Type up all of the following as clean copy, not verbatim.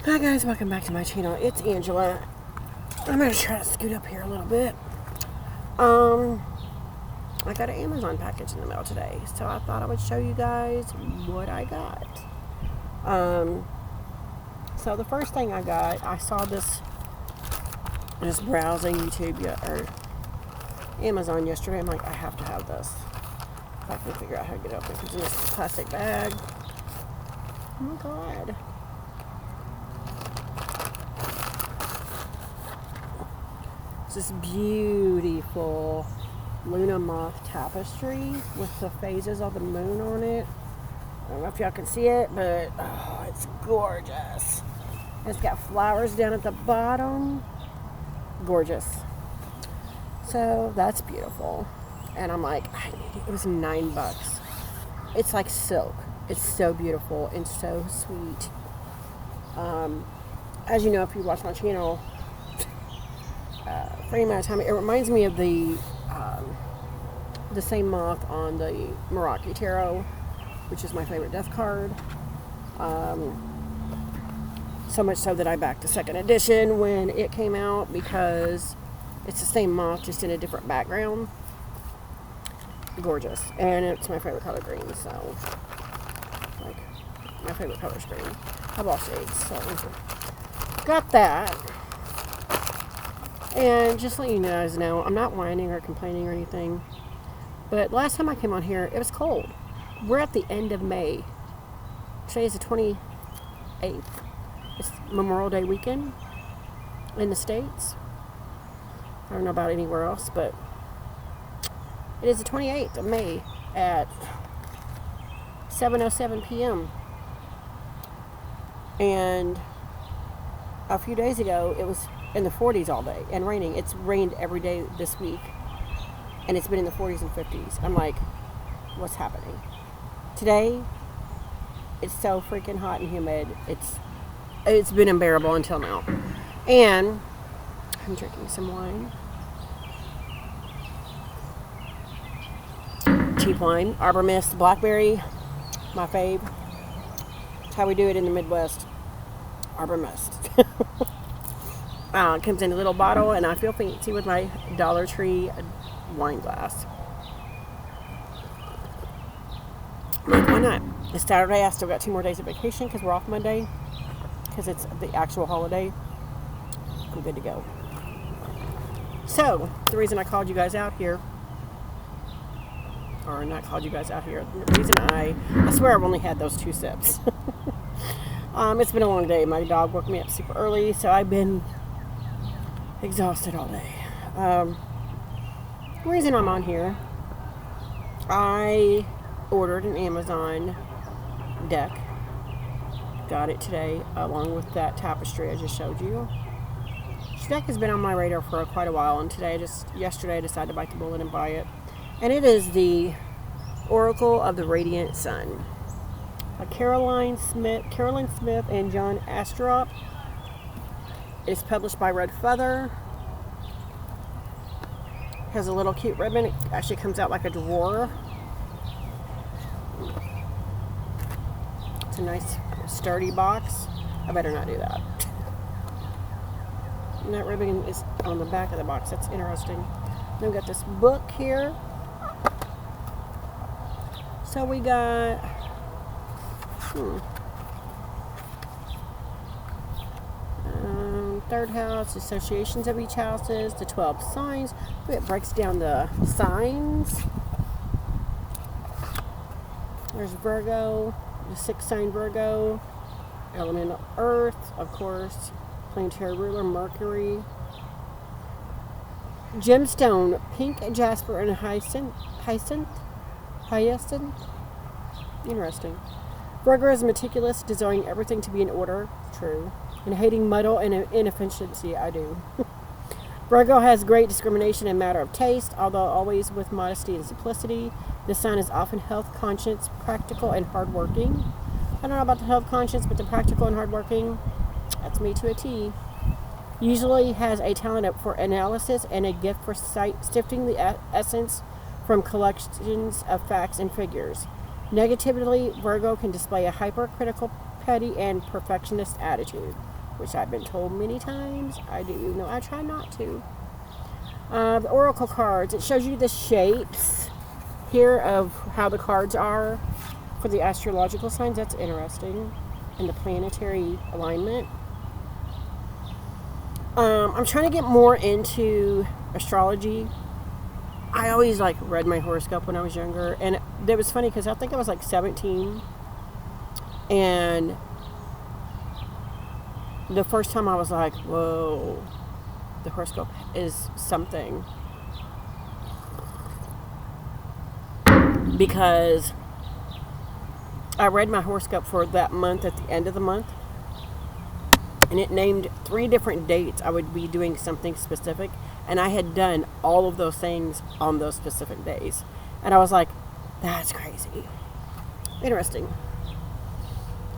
Hi guys, welcome back to my channel. It's Angela. I'm gonna try to scoot up here a little bit. I got an Amazon package in the mail today, so I thought I would show you guys what I got. So the first thing I got, I saw this just browsing YouTube or Amazon yesterday. I'm like, I have to have this. If I can figure out how to get it open. It's in this plastic bag. Oh my god. This beautiful Luna moth tapestry with the phases of the moon on it. I don't know if y'all can see it, but oh, it's gorgeous. It's got flowers down at the bottom. Gorgeous. So that's beautiful. And I'm like, I need it. It was $9. It's like silk. It's so beautiful and so sweet. As you know, if you watch my channel, for any amount of time, it reminds me of the same moth on the Meraki Tarot, which is my favorite death card. So much so that I backed the second edition when it came out because it's the same moth, just in a different background. Gorgeous. And it's my favorite color green, so like my favorite color is green. I have all shades, so got that. And just let you guys know, I'm not whining or complaining or anything, but last time I came on here, it was cold. We're at the end of May. Today is the 28th. It's Memorial Day weekend in the States. I don't know about anywhere else, but it is the 28th of May at 7:07 p.m. And a few days ago, it was in the 40s all day and raining. It's rained every day this week, and it's been in the 40s and 50s. I'm like, what's happening? Today, it's so freaking hot and humid. It's been unbearable until now. And I'm drinking some wine. Cheap wine, Arbor Mist, blackberry, my fave. That's how we do it in the Midwest. Arbor Mist. It comes in a little bottle, and I feel fancy with my Dollar Tree wine glass. Like, why not? It's Saturday. I still got 2 more days of vacation because we're off Monday. Because it's the actual holiday. I'm good to go. So, the reason I called you guys out here, or not called you guys out here, the reason I swear I've only had those 2 sips. It's been a long day. My dog woke me up super early, so I've been exhausted all day. The reason I'm on here, I ordered an Amazon deck. Got it today, along with that tapestry I just showed you. This deck has been on my radar for quite a while, and yesterday I decided to bite the bullet and buy it. And it is the Oracle of the Radiant Sun by Carolyn Smith and John Astrop. It's published by Red Feather. Has a little cute ribbon. It actually comes out like a drawer. It's a nice sturdy box. I better not do that. And that ribbon is on the back of the box. That's interesting. Then we got this book here. So we got third house, associations of each houses, the 12 signs. It breaks down the signs. There's Virgo, the 6th sign Virgo, element of Earth, of course, planetary ruler Mercury, gemstone, pink, jasper, and hyacinth. Interesting. Virgo is meticulous, desiring everything to be in order. True. And hating muddle and inefficiency. I do. Virgo has great discrimination in matter of taste, although always with modesty and simplicity. This sign is often health conscious, practical, and hardworking. I don't know about the health conscious, but the practical and hardworking, that's me to a T. Usually has a talent for analysis and a gift for sifting the essence from collections of facts and figures. Negatively, Virgo can display a hypercritical, petty, and perfectionist attitude. which I've been told many times I do. No, I try not to. The oracle cards, it shows you the shapes here of how the cards are for the astrological signs. That's interesting. And the planetary alignment. I'm trying to get more into astrology. I always like read my horoscope when I was younger, and it was funny because I think I was like 17, and the first time I was like, whoa, the horoscope is something. Because I read my horoscope for that month at the end of the month, and it named 3 different dates I would be doing something specific, and I had done all of those things on those specific days. And I was like, that's crazy. Interesting.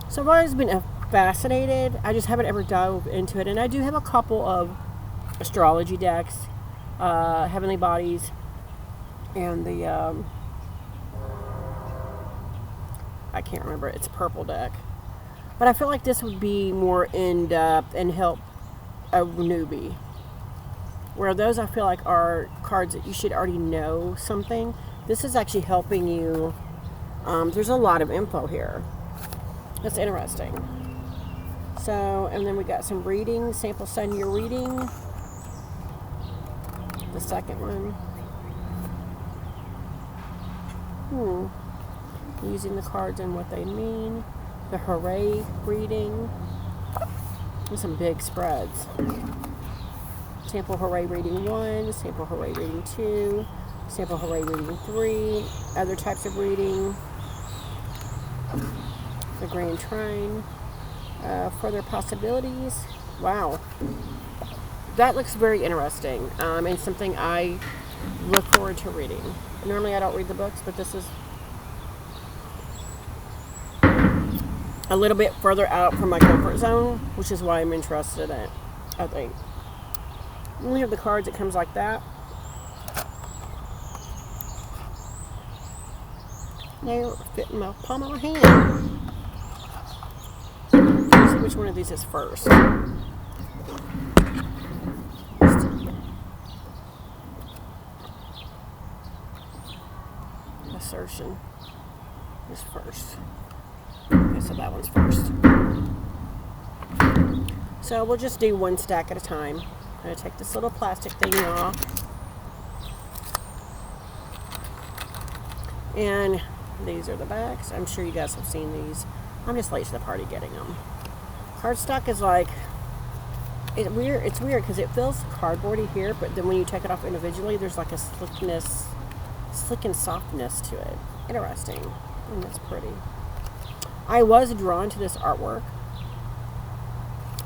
So I've always been fascinated. I just haven't ever dove into it. And I do have a couple of astrology decks, Heavenly Bodies, and the, I can't remember, it's a purple deck. But I feel like this would be more in-depth and help a newbie. Where those I feel like are cards that you should already know something. This is actually helping you. There's a lot of info here. That's interesting. So, and then we got some reading, sample sign year reading. The second one. Using the cards and what they mean. The hooray reading. And some big spreads. Sample hooray reading 1, sample hooray reading 2, sample hooray reading 3, other types of reading. The grand trine. Further possibilities. Wow. That looks very interesting, and something I look forward to reading. Normally I don't read the books, but this is a little bit further out from my comfort zone, which is why I'm interested in it, I think. When we have the cards, it comes like that. They fit in my palm of my hand. Let's see which one of these is first. Assertion is first. Okay, so that one's first. So we'll just do one stack at a time. I'm going to take this little plastic thing off. And these are the backs. I'm sure you guys have seen these. I'm just late to the party getting them. Cardstock is like, it's weird because it feels cardboardy here, but then when you take it off individually, there's like a slick and softness to it. Interesting. And that's pretty. I was drawn to this artwork,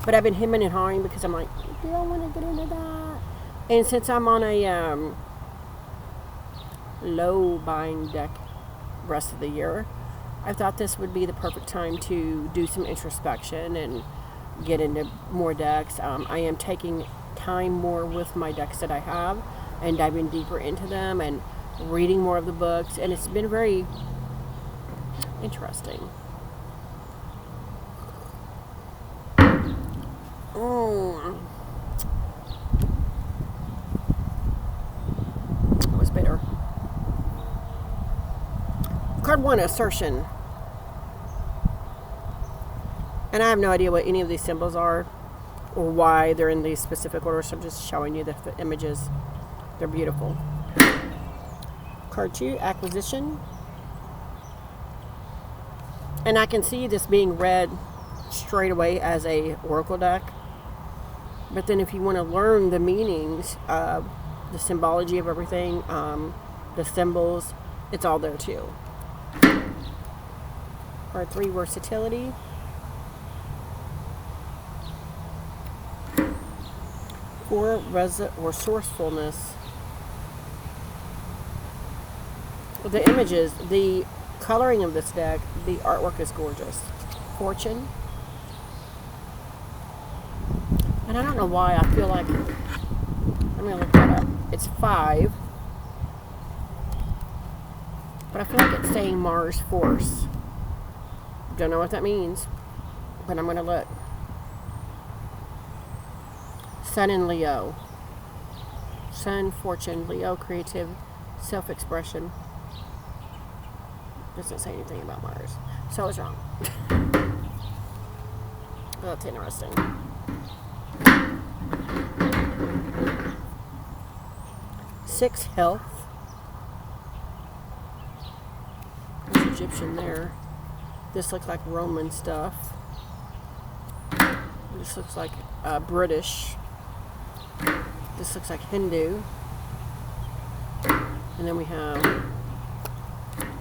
but I've been hemming and hawing because I'm like, do I want to get into that? And since I'm on a low buying deck rest of the year, I thought this would be the perfect time to do some introspection and get into more decks. I am taking time more with my decks that I have and diving deeper into them and reading more of the books, and it's been very interesting. It was bitter. Card 1, assertion. And I have no idea what any of these symbols are or why they're in these specific orders, so I'm just showing you the images. They're beautiful. Card 2, acquisition. And I can see this being read straight away as a oracle deck. But then if you want to learn the meanings of the symbology of everything, the symbols, it's all there too. Card 3, versatility. 4, resourcefulness. The images, the coloring of this deck, the artwork is gorgeous. Fortune. And I don't know why I feel like, I'm going to look that up. It's 5. But I feel like it's saying Mars Force. Don't know what that means, but I'm going to look. Sun and Leo. Sun, fortune, Leo, creative, self-expression. Doesn't say anything about Mars. So I was wrong. Well, that's interesting. 6, health. There's Egyptian there. This looks like Roman stuff. This looks like British. This looks like Hindu. And then we have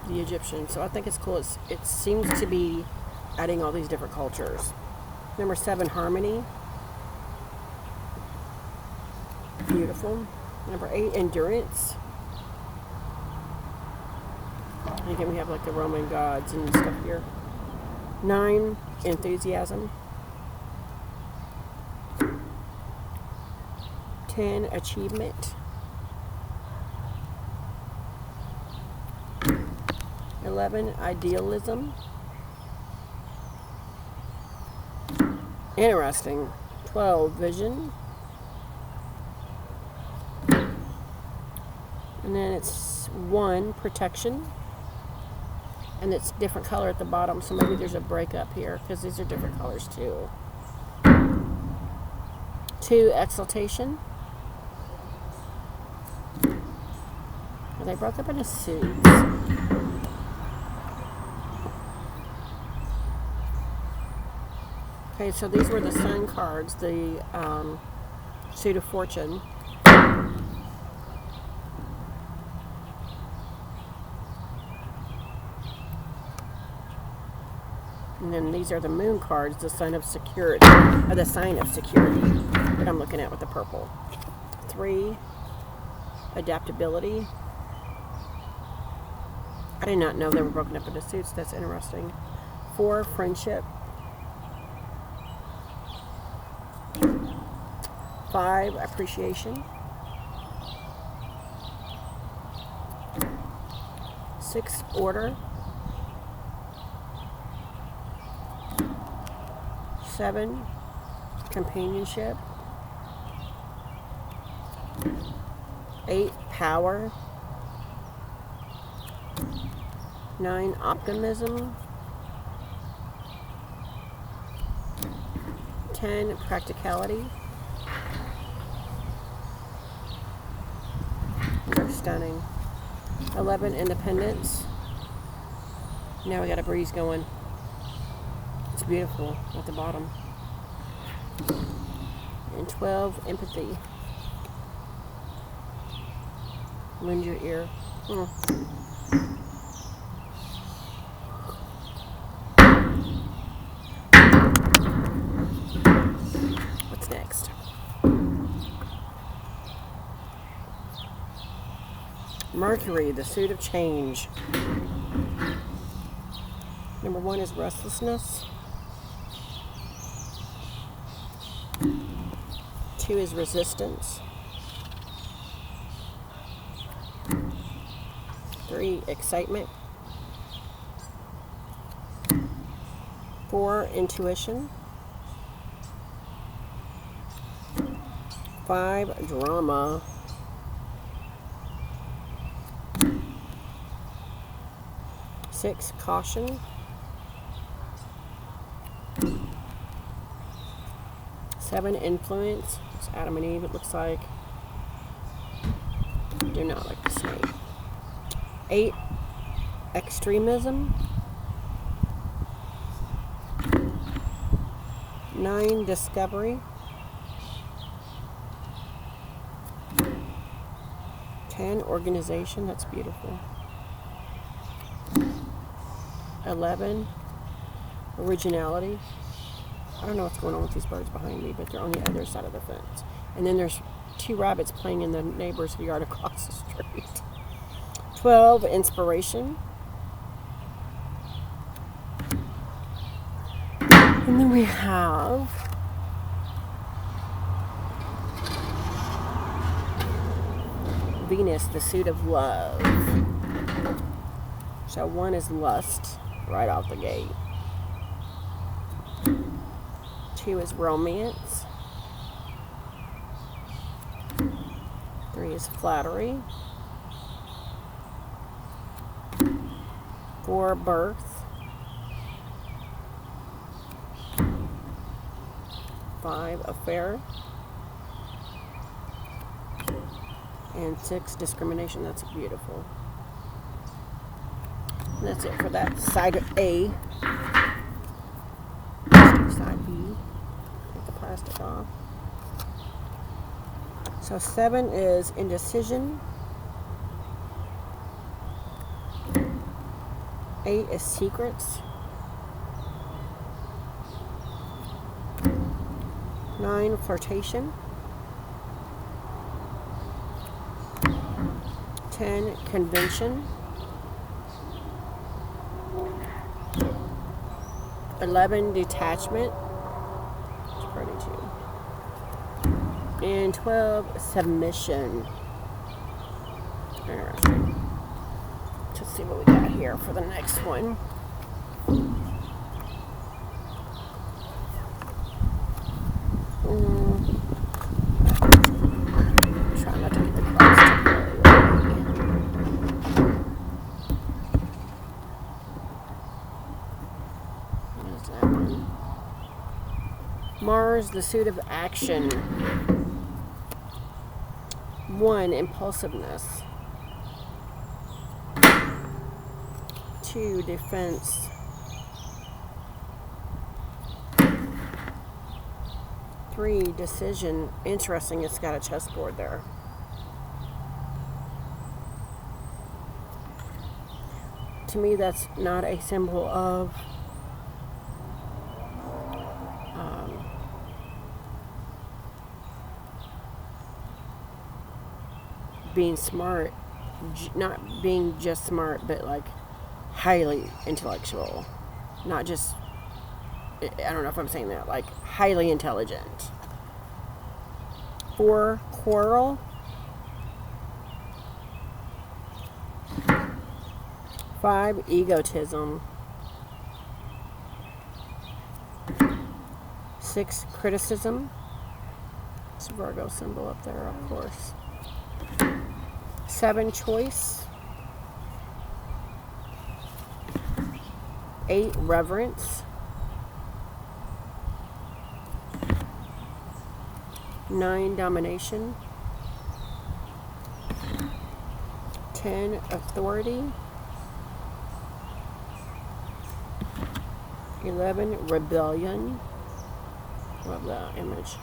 the Egyptian. So I think it's cool. It seems to be adding all these different cultures. Number 7, harmony. Beautiful. Number 8, endurance. And again, we have like the Roman gods and stuff here. 9, enthusiasm. 10, achievement. 11, idealism. Interesting. 12, vision. And then it's 1, protection. And it's different color at the bottom, so maybe there's a breakup here because these are different colors too. 2, exaltation. And they broke up into suits. Okay, so these were the Sun cards, the suit of fortune. And then these are the moon cards, the sign of security, or the sign of security that I'm looking at with the purple. 3, adaptability. I did not know they were broken up into suits. That's interesting. 4, friendship. 5, appreciation. 6, order. 7, companionship. 8, power. 9, optimism. 10, practicality. They're stunning. 11, independence. Now we got a breeze going. It's beautiful at the bottom. And 12, empathy. Lend your ear. What's next? Mercury, the suit of change. Number 1 is restlessness. 2 is resistance. 3, excitement. 4, intuition. 5, drama. 6, caution. 7, influence. It's Adam and Eve, it looks like. Do not like the snake. 8, extremism. 9, discovery. 10, organization. That's beautiful. 11, originality. I don't know what's going on with these birds behind me, but they're on the other side of the fence. And then there's 2 rabbits playing in the neighbor's yard across the street. 12, inspiration. And then we have Venus, the suit of love. So 1 is lust, right off the gate. 2 is romance. Praise, flattery. 4, birth. 5, affair. And 6, discrimination. That's beautiful. And that's it for that side A. Side B. Take the plastic off. So 7 is indecision. 8 is secrets. 9, flirtation. 10, convention. 11, detachment. It's pretty too. And 12, submission. Interesting. Let's see what we got here for the next one. Try not to get the cards too What is that one? Mars, the suit of action. 1, impulsiveness. 2, defense. 3, decision. Interesting, it's got a chessboard there. To me, that's not a symbol of being smart, not being just smart, but like highly intellectual, not just, I don't know if I'm saying that, like highly intelligent. 4, quarrel. 5, egotism. 6, criticism. It's a Virgo symbol up there, of course. 7, choice. 8, reverence. 9, domination. 10, authority. 11, rebellion. Love that image.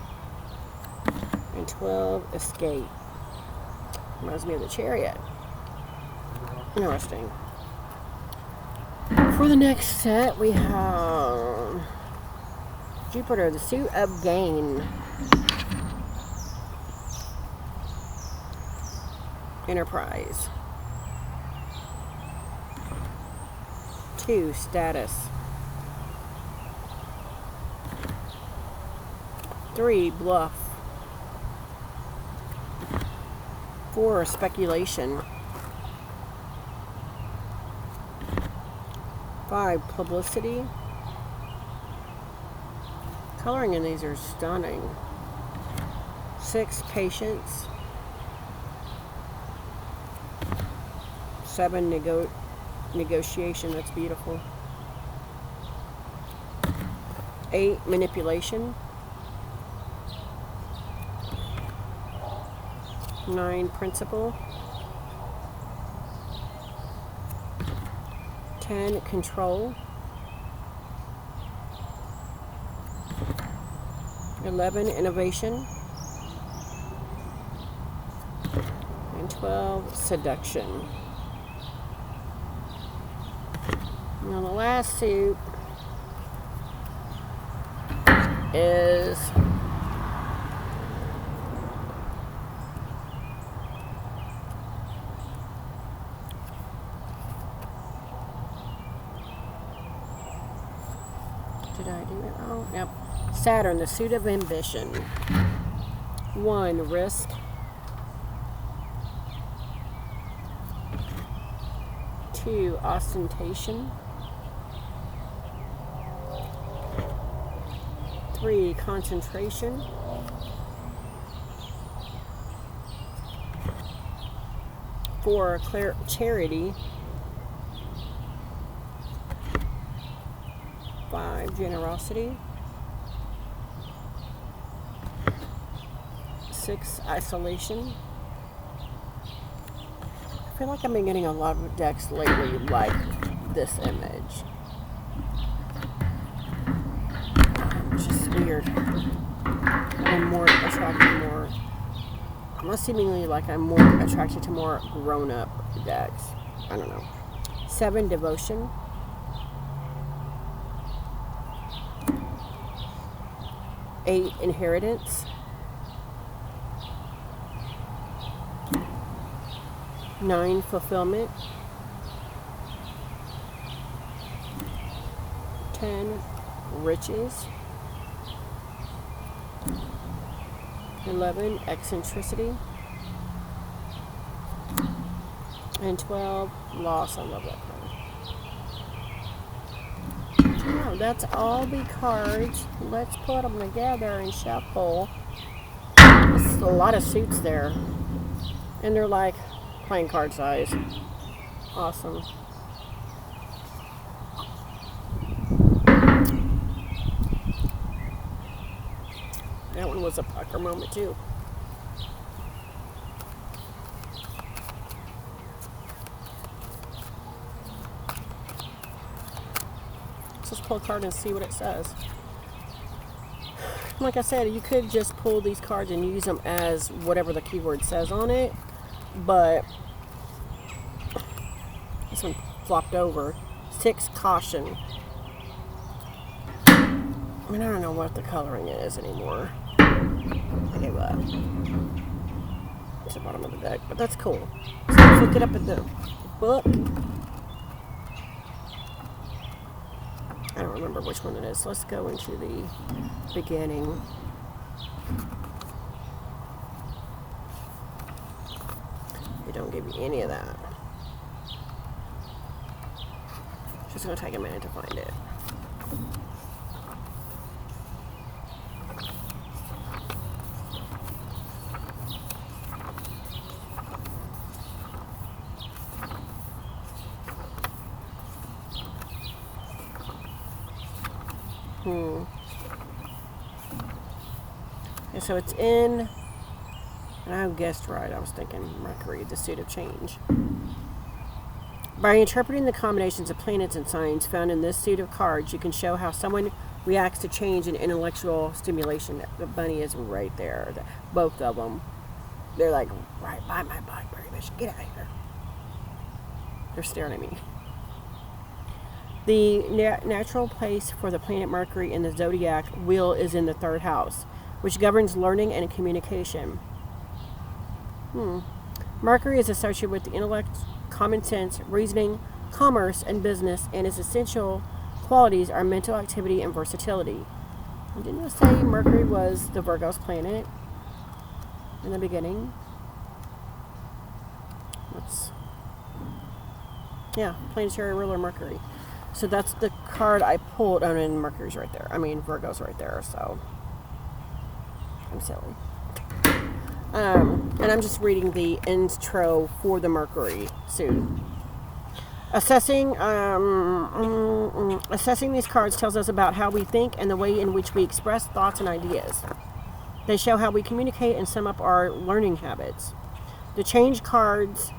And 12, escape. Reminds me of the Chariot. Interesting. For the next set, we have Jupiter, the suit of gain. Enterprise. 2, status. 3, bluff. 4, speculation. 5, publicity. Coloring in these are stunning. 6, patience. 7, negotiation. That's beautiful. 8, manipulation. 9, principle. 10, control. 11, innovation. And 12, seduction. Now the last suit is did I do it? Oh, yep. Saturn, the suit of ambition. 1, risk. 2, ostentation. 3, concentration. 4 charity, 5 generosity, 6 isolation. I feel like I've been getting a lot of decks lately like this image. It's just weird. I'm more attracted more. I'm seemingly like I'm more attracted to more grown-up decks. I don't know. 7 devotion. 8 inheritance. 9 fulfillment. 10 riches. 11 eccentricity. And 12 loss. I love that card. Oh, that's all the cards. Let's put them together and shuffle. There's a lot of suits there. And they're like playing card size. Awesome. That one was a pucker moment too. Let's just pull a card and see what it says. Like I said, you could just pull these cards and use them as whatever the keyword says on it, but this one flopped over. 6 caution. I mean, I don't know what the coloring is anymore. I gave up. It's the bottom of the deck, but that's cool. So let's look it up in the book. I don't remember which one it is. Let's go into the beginning. They don't give you any of that. It's just going to take a minute to find it. And so it's in, and I guessed right, I was thinking Mercury, the suit of change. By interpreting the combinations of planets and signs found in this suit of cards, you can show how someone reacts to change and intellectual stimulation. The bunny is right there. Both of them. They're like, right by my Blackberry bitch, get out of here. They're staring at me. The natural place for the planet Mercury in the zodiac wheel is in the 3rd house, which governs learning and communication. Mercury is associated with the intellect, common sense, reasoning, commerce, and business, and its essential qualities are mental activity and versatility. And didn't I say Mercury was the Virgo's planet in the beginning? Planetary ruler Mercury. So that's the card I pulled. Oh, and Mercury's right there. I mean, Virgo's right there, so I'm silly. And I'm just reading the intro for the Mercury suit. Assessing these cards tells us about how we think and the way in which we express thoughts and ideas. They show how we communicate and sum up our learning habits. The change cards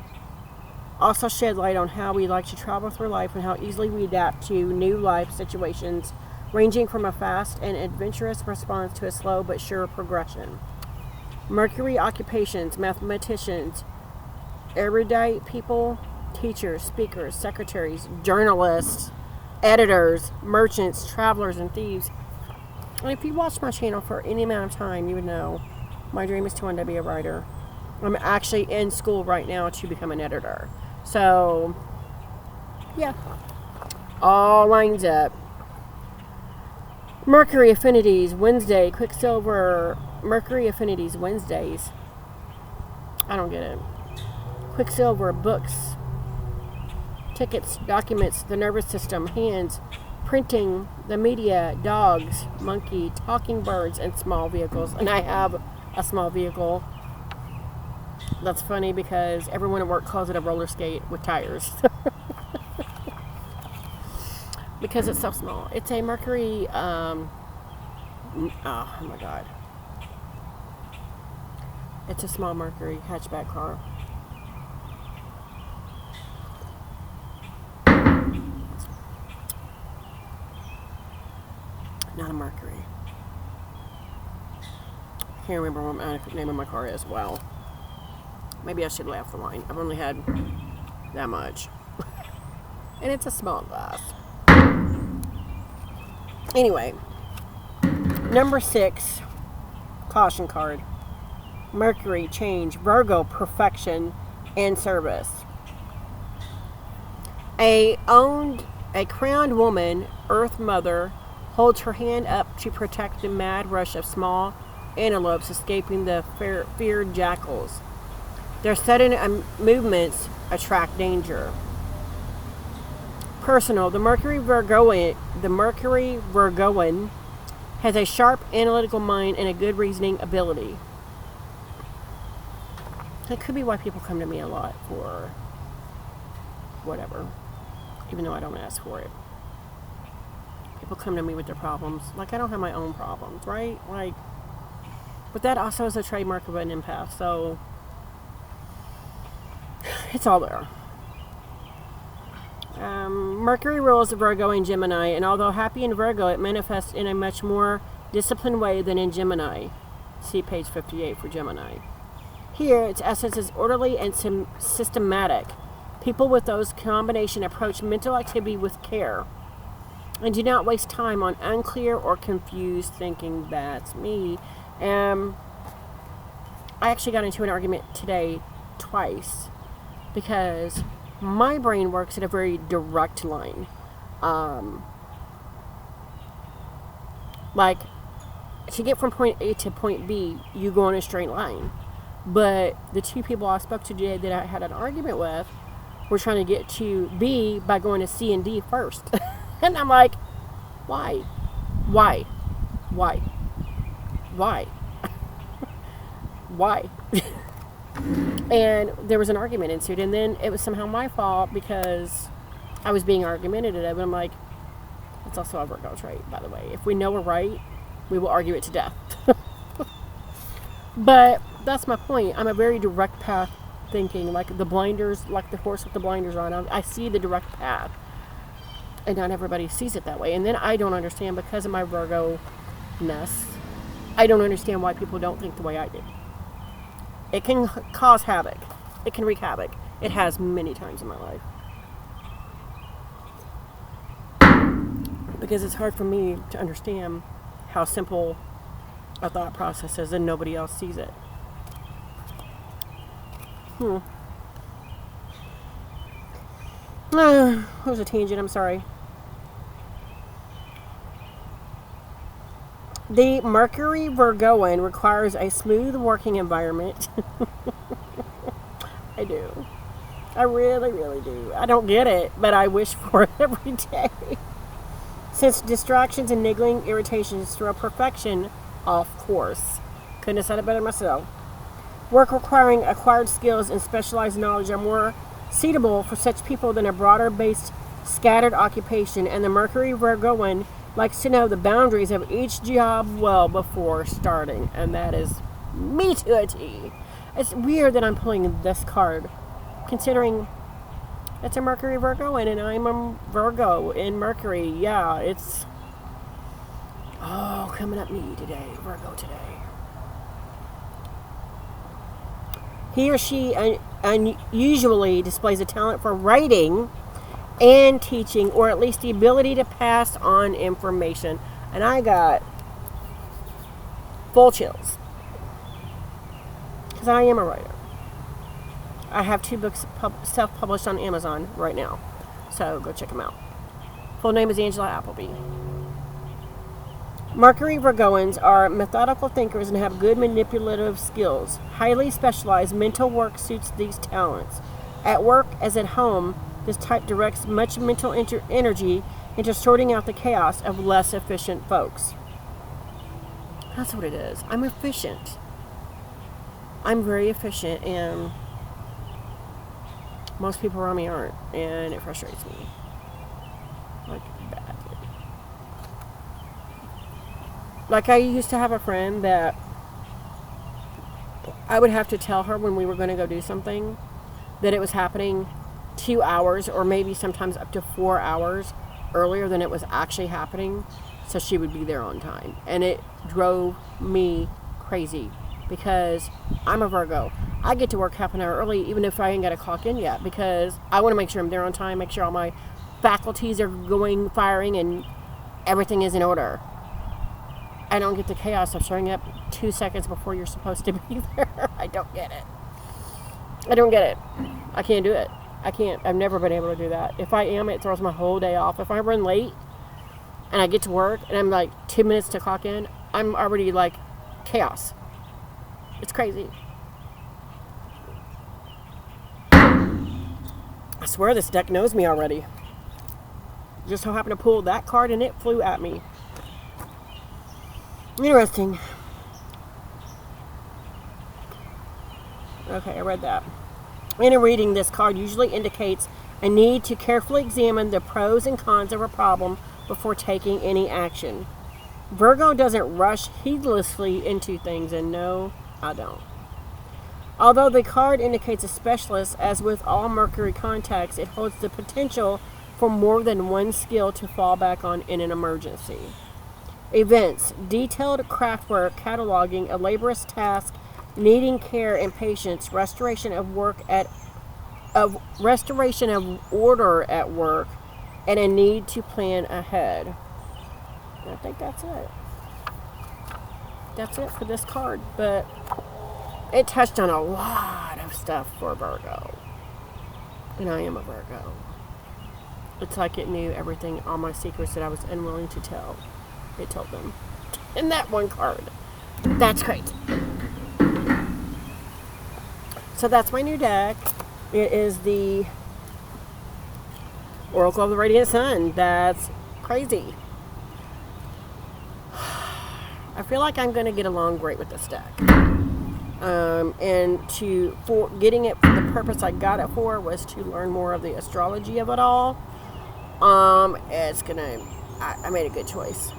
also shed light on how we like to travel through life and how easily we adapt to new life situations, ranging from a fast and adventurous response to a slow but sure progression. Mercury occupations: mathematicians, erudite people, teachers, speakers, secretaries, journalists, editors, merchants, travelers, and thieves. And if you watch my channel for any amount of time, you would know my dream is to one day be a writer. I'm actually in school right now to become an editor. So, yeah, all lines up. Mercury affinities, Wednesday, Quicksilver, Mercury affinities, Wednesdays. I don't get it. Quicksilver, books, tickets, documents, the nervous system, hands, printing, the media, dogs, monkey, talking birds, and small vehicles. And I have a small vehicle. That's funny because everyone at work calls it a roller skate with tires. Because it's so small. It's a Mercury, oh my God. It's a small Mercury hatchback car. Not a Mercury. I can't remember what the name of my car is. Wow. Maybe I should lay off the line. I've only had that much. And it's a small glass. Anyway. Number 6. Caution card. Mercury, change. Virgo, perfection and service. A crowned woman, Earth Mother, holds her hand up to protect the mad rush of small antelopes escaping the feared jackals. Their sudden movements attract danger. Personal. The Mercury Virgoan has a sharp analytical mind and a good reasoning ability. That could be why people come to me a lot for whatever, even though I don't ask for it. People come to me with their problems. Like, I don't have my own problems, right? Like, but that also is a trademark of an empath, so it's all there. Mercury rules the Virgo and Gemini, and although happy in Virgo, it manifests in a much more disciplined way than in Gemini. See page 58 for Gemini. Here, its essence is orderly and systematic. People with those combination approach mental activity with care and do not waste time on unclear or confused thinking. That's me. I actually got into an argument today twice because my brain works at a very direct line. Like, to get from point A to point B, you go in a straight line. But the two people I spoke to today that I had an argument with were trying to get to B by going to C and D first. And I'm like, why? Why? Why? Why? Why? And there was an argument ensued, and then it was somehow my fault because I was being argumentative, and I'm like, it's also a Virgo trait, by the way. If we know we're right, we will argue it to death. But that's my point. I'm a very direct path thinking, like the blinders, like the horse with the blinders on. I see the direct path, and not everybody sees it that way. And then I don't understand, because of my Virgo-ness, I don't understand why people don't think the way I do. It can cause havoc. It can wreak havoc. It has many times in my life. Because it's hard for me to understand how simple a thought process is and nobody else sees it. That was a tangent, I'm sorry. The Mercury Virgoan requires a smooth working environment. I do. I really, really do. I don't get it, but I wish for it every day. Since distractions and niggling irritations throw perfection off course. Couldn't have said it better myself. Work requiring acquired skills and specialized knowledge are more suitable for such people than a broader-based scattered occupation, and the Mercury Virgoan likes to know the boundaries of each job well before starting, and that is me to a T. It's weird that I'm pulling this card, considering it's a Mercury Virgoan, and I'm a Virgo in Mercury. Yeah, it's coming at me today, Virgo today. He or she unusually displays a talent for writing and teaching, or at least the ability to pass on information. And I got full chills, because I am a writer. I have 2 books self-published on Amazon right now, so go check them out. Full name is Angela Appleby. Mercury Virgoans are methodical thinkers and have good manipulative skills. Highly specialized mental work suits these talents. At work as at home, this type directs much mental energy into sorting out the chaos of less efficient folks. That's what it is. I'm efficient. I'm very efficient, and most people around me aren't, and it frustrates me. Like, badly. Like, I used to have a friend that I would have to tell her when we were going to go do something that it was happening 2 hours or maybe sometimes up to 4 hours earlier than it was actually happening, so she would be there on time. And it drove me crazy because I'm a Virgo. I get to work half an hour early even if I ain't got to clock in yet, because I want to make sure I'm there on time, make sure all my faculties are firing, and everything is in order. I don't get the chaos of showing up 2 seconds before you're supposed to be there. I don't get it. I don't get it. I can't do it. I can't. I've never been able to do that. If I am, it throws my whole day off. If I run late and I get to work and I'm like 2 minutes to clock in, I'm already like chaos. It's crazy. I swear this deck knows me already. Just so happened to pull that card and it flew at me. Interesting. Okay, I read that. In a reading, this card usually indicates a need to carefully examine the pros and cons of a problem before taking any action. Virgo doesn't rush heedlessly into things, and no, I don't. Although the card indicates a specialist, as with all Mercury contacts, it holds the potential for more than one skill to fall back on in an emergency. Events: detailed craft work, cataloging, a laborious task needing care and patience, restoration of order at work, and a need to plan ahead. I think that's it. That's it for this card, but it touched on a lot of stuff for Virgo, and I am a Virgo. It's like it knew everything, all my secrets that I was unwilling to tell. It told them in that one card. That's crazy. So that's my new deck. It is the Oracle of the Radiant Sun. That's crazy. I feel like I'm going to get along great with this deck. And for getting it, the purpose I got it for was to learn more of the astrology of it all. I made a good choice.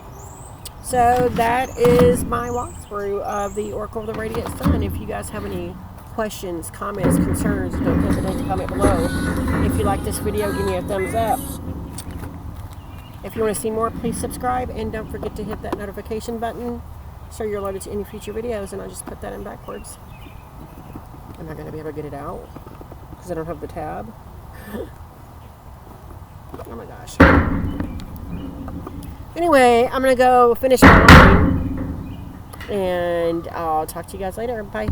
So that is my walkthrough of the Oracle of the Radiant Sun. If you guys have any questions, comments, concerns, don't hesitate to comment below. If you like this video, give me a thumbs up. If you want to see more, please subscribe, and don't forget to hit that notification button so you're alerted to any future videos. And I just put that in backwards. I'm not going to be able to get it out because I don't have the tab. Oh my gosh. Anyway, I'm going to go finish my wine, and I'll talk to you guys later. Bye.